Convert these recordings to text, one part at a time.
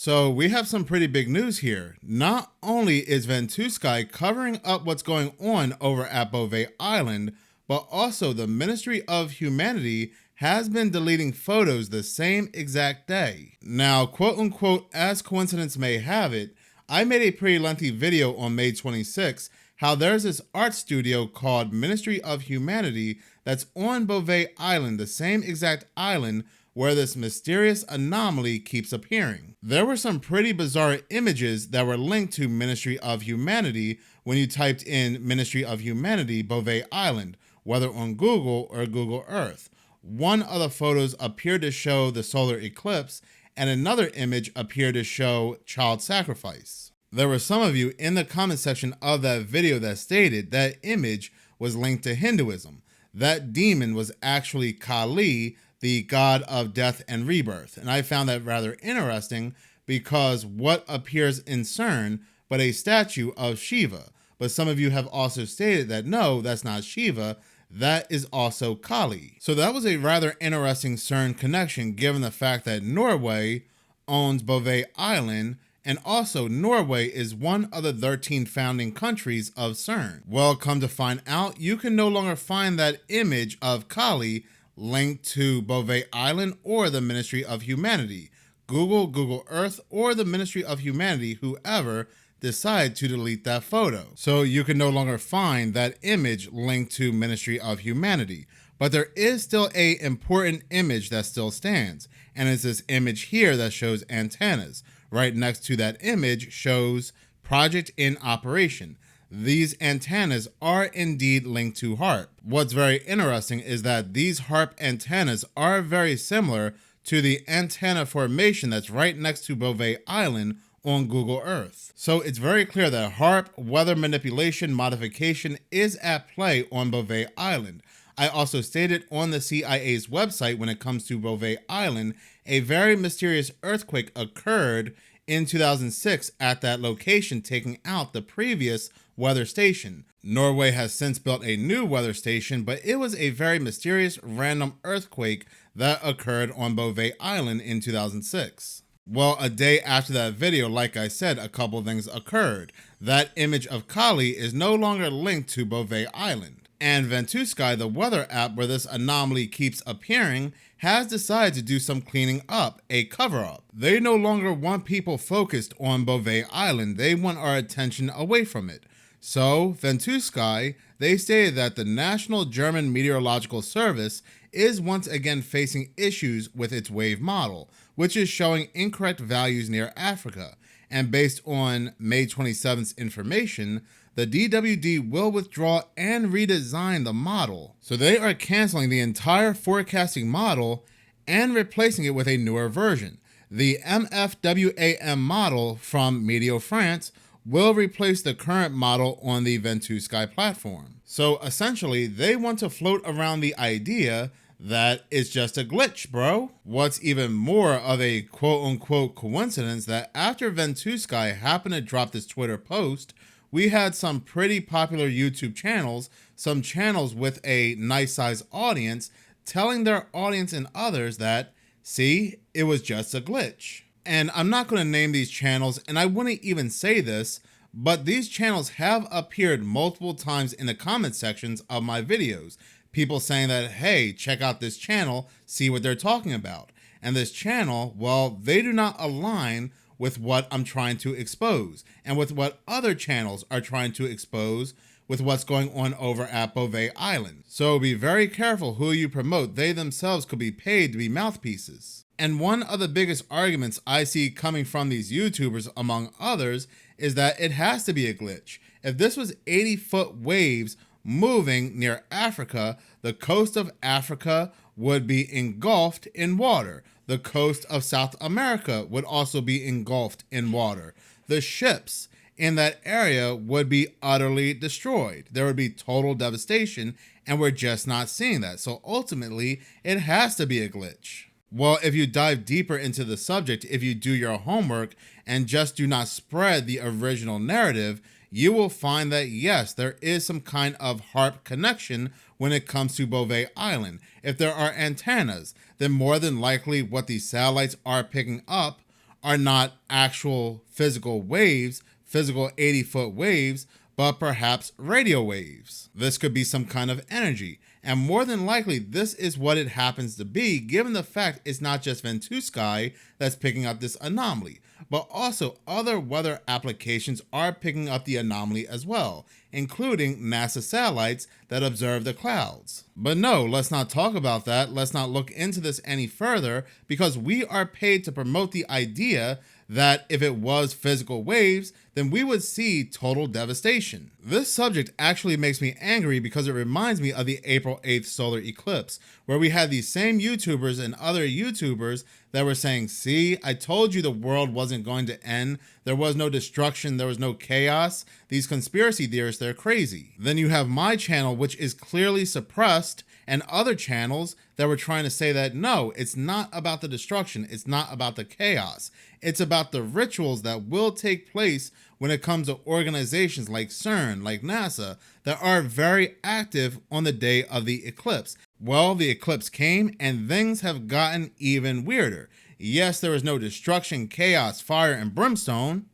So we have some pretty big news here. Not only is Ventusky covering up what's going on over at Bouvet Island, but also the Ministry of Humanity has been deleting photos the same exact day. Now, quote unquote, as coincidence may have it, I made a pretty lengthy video on May 26 how there's this art studio called Ministry of Humanity that's on Bouvet Island, the same exact island where this mysterious anomaly keeps appearing. There were some pretty bizarre images that were linked to Ministry of Humanity when you typed in Ministry of Humanity Bouvet Island, whether on Google or Google Earth. One of the photos appeared to show the solar eclipse, and another image appeared to show child sacrifice. There were some of you in the comment section of that video that stated that image was linked to Hinduism. That demon was actually Kali, the god of death and rebirth. And I found that rather interesting because what appears in CERN but a statue of Shiva. But some of you have also stated that no, that's not Shiva, that is also Kali. So that was a rather interesting CERN connection given the fact that Norway owns Bouvet Island, and also Norway is one of the 13 founding countries of CERN. Well, come to find out, you can no longer find that image of Kali linked to Bouvet Island or the Ministry of Humanity. Google Earth, or the Ministry of Humanity, whoever decide to delete that photo. So you can no longer find that image linked to Ministry of Humanity. But there is still a important image that still stands, and it's this image here that shows antennas. Right next to that image shows Project in Operation. These antennas are indeed linked to HARP. What's very interesting is that these HARP antennas are very similar to the antenna formation that's right next to Bouvet Island on Google Earth. So it's very clear that HARP, weather manipulation, modification is at play on Bouvet Island. I also stated on the CIA's website when it comes to Bouvet Island, a very mysterious earthquake occurred in 2006 at that location, taking out the previous weather station. Norway has since built a new weather station, but it was a very mysterious random earthquake that occurred on Bouvet Island in 2006. Well, a day after that video, like I said, a couple things occurred. That image of Kali is no longer linked to Bouvet Island. And Ventusky, the weather app where this anomaly keeps appearing, has decided to do some cleaning up, a cover-up. They no longer want people focused on Bouvet Island. They want our attention away from it. So, Ventusky, they stated that the National German Meteorological Service is once again facing issues with its wave model, which is showing incorrect values near Africa. And based on May 27th's information, the DWD will withdraw and redesign the model. So they are canceling the entire forecasting model and replacing it with a newer version. The MFWAM model from Meteo France will replace the current model on the Ventusky platform. So essentially, they want to float around the idea that it's just a glitch, bro. What's even more of a quote-unquote coincidence that after Ventusky happened to drop this Twitter post, we had some pretty popular YouTube channels, some channels with a nice size audience, telling their audience and others that, see, it was just a glitch. And I'm not going to name these channels, and I wouldn't even say this, but these channels have appeared multiple times in the comment sections of my videos. People saying that, hey, check out this channel, see what they're talking about. And this channel, well, they do not align with what I'm trying to expose and with what other channels are trying to expose with what's going on over at Bouvet Island. So be very careful who you promote. They themselves could be paid to be mouthpieces. And one of the biggest arguments I see coming from these YouTubers, among others, is that it has to be a glitch. If this was 80-foot waves moving near Africa, the coast of Africa would be engulfed in water. The coast of South America would also be engulfed in water. The ships in that area would be utterly destroyed. There would be total devastation, and we're just not seeing that. So ultimately, it has to be a glitch. Well, if you dive deeper into the subject, if you do your homework and just do not spread the original narrative, you will find that yes, there is some kind of HARP connection when it comes to Bouvet Island. If there are antennas, then more than likely what these satellites are picking up are not actual physical waves, physical 80-foot waves, but perhaps radio waves. This could be some kind of energy, and more than likely this is what it happens to be, given the fact it's not just Ventuscae that's picking up this anomaly, but also other weather applications are picking up the anomaly as well, including NASA satellites that observe the clouds. But no, let's not talk about that. Let's not look into this any further, because we are paid to promote the idea that if it was physical waves, then we would see total devastation. This subject actually makes me angry because it reminds me of the April 8th solar eclipse, where we had these same YouTubers and other YouTubers that were saying, see, I told you the world wasn't going to end. There was no destruction. There was no chaos. These conspiracy theorists, they're crazy. Then you have my channel, which is clearly suppressed, and other channels that were trying to say that no, it's not about the destruction, it's not about the chaos, it's about the rituals that will take place when it comes to organizations like CERN, like NASA, that are very active on the day of the eclipse. Well, the eclipse came and things have gotten even weirder. Yes, there was no destruction, chaos, fire, and brimstone,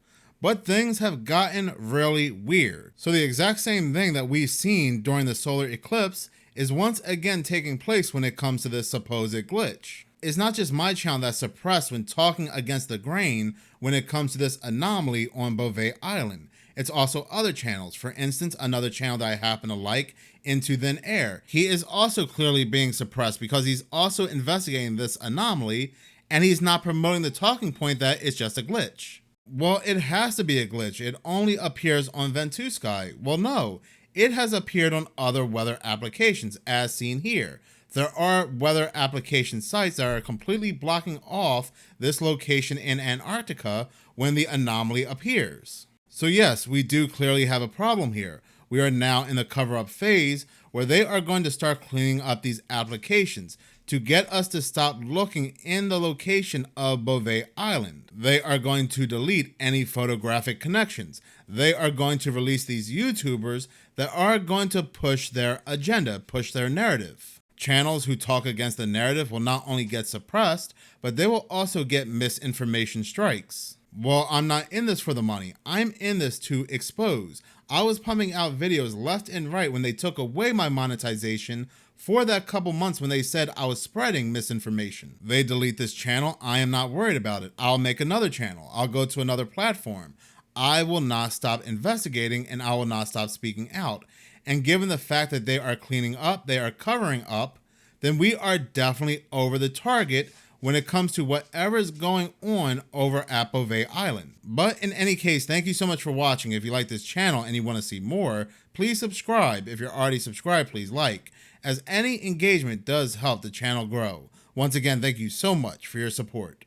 but things have gotten really weird. So the exact same thing that we've seen during the solar eclipse is once again taking place when it comes to this supposed glitch. It's not just my channel that's suppressed when talking against the grain when it comes to this anomaly on Bouvet Island. It's also other channels. For instance, another channel that I happen to like, Into Thin Air. He is also clearly being suppressed because he's also investigating this anomaly, and he's not promoting the talking point that it's just a glitch. Well, it has to be a glitch. It only appears on Ventuscae. Well, no. It has appeared on other weather applications, as seen here. There are weather application sites that are completely blocking off this location in Antarctica when the anomaly appears. So yes, we do clearly have a problem here. We are now in the cover-up phase where they are going to start cleaning up these applications to get us to stop looking in the location of Bouvet Island. They are going to delete any photographic connections. They are going to release these YouTubers that are going to push their agenda, push their narrative. Channels who talk against the narrative will not only get suppressed, but they will also get misinformation strikes. Well, I'm not in this for the money. I'm in this to expose. I was pumping out videos left and right when they took away my monetization for that couple months when they said I was spreading misinformation. They delete this channel. I am not worried about it. I'll make another channel. I'll go to another platform. I will not stop investigating, and I will not stop speaking out. And given the fact that they are cleaning up, they are covering up, then we are definitely over the target when it comes to whatever is going on over at Bouvet Island. But in any case, thank you so much for watching. If you like this channel and you want to see more, please subscribe. If you're already subscribed, please like, as any engagement does help the channel grow. Once again, thank you so much for your support.